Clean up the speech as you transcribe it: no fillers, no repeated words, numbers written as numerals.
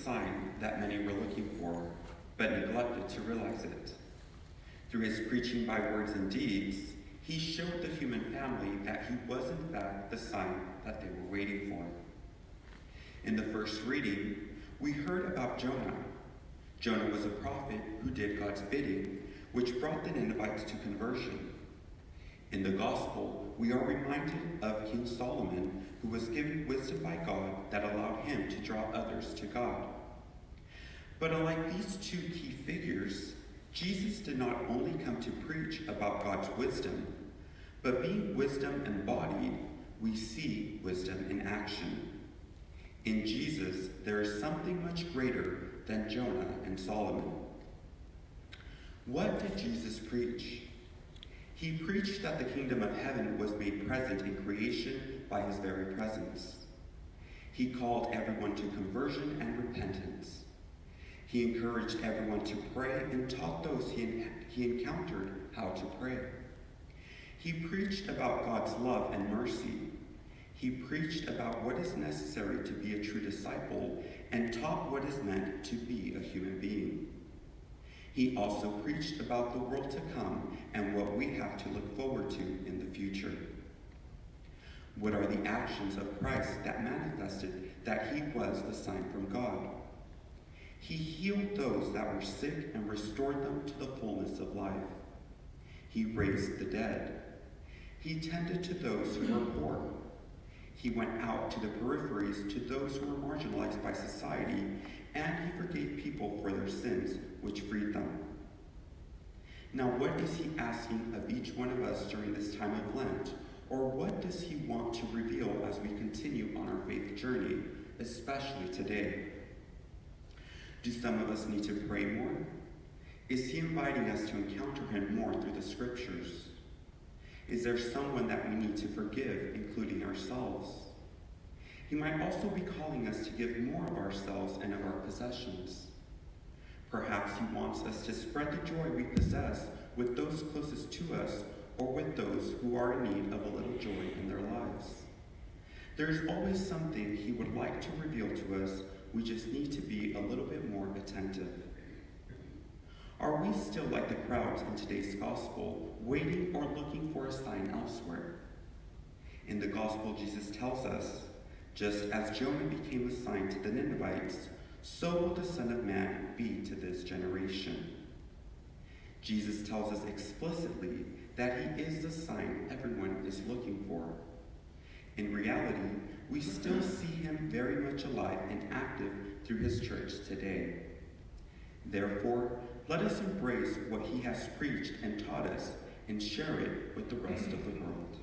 sign that many were looking for, but neglected to realize it. Through his preaching by words and deeds, he showed the human family that he was in fact the sign that they were waiting for. In the first reading, we heard about Jonah. Jonah was a prophet who did God's bidding, which brought the Ninevites to conversion. In the gospel, we are reminded of King Solomon, who was given wisdom by God that allowed him to draw others to God. But unlike these two key figures, Jesus did not only come to preach about God's wisdom, but being wisdom embodied, we see wisdom in action. In Jesus, there is something much greater than Jonah and Solomon. What did Jesus preach? He preached that the kingdom of heaven was made present in creation by his very presence. He called everyone to conversion and repentance. He encouraged everyone to pray and taught those he encountered how to pray. He preached about God's love and mercy. He preached about what is necessary to be a true disciple and taught what is meant to be a human being. He also preached about the world to come and what we have to look forward to in the future. What are the actions of Christ that manifested that he was the sign from God? He healed those that were sick and restored them to the fullness of life. He raised the dead. He tended to those who were poor. He went out to the peripheries, to those who were marginalized by society, and he forgave people for their sins, which freed them. Now, what is he asking of each one of us during this time of Lent? Or what does he want to reveal as we continue on our faith journey, especially today? Do some of us need to pray more? Is he inviting us to encounter him more through the scriptures? Is there someone that we need to forgive, including ourselves? He might also be calling us to give more of ourselves and of our possessions. Perhaps he wants us to spread the joy we possess with those closest to us or with those who are in need of a little joy in their lives. There is always something he would like to reveal to us. We just need to be a little bit more attentive. Are we still like the crowds in today's gospel, waiting or looking for a sign elsewhere? In the gospel, Jesus tells us, just as Jonah became a sign to the Ninevites, so will the Son of Man be to this generation. Jesus tells us explicitly that he is the sign everyone is looking for. In reality, we still see him very much alive and active through his church today. Therefore, let us embrace what he has preached and taught us and share it with the rest of the world.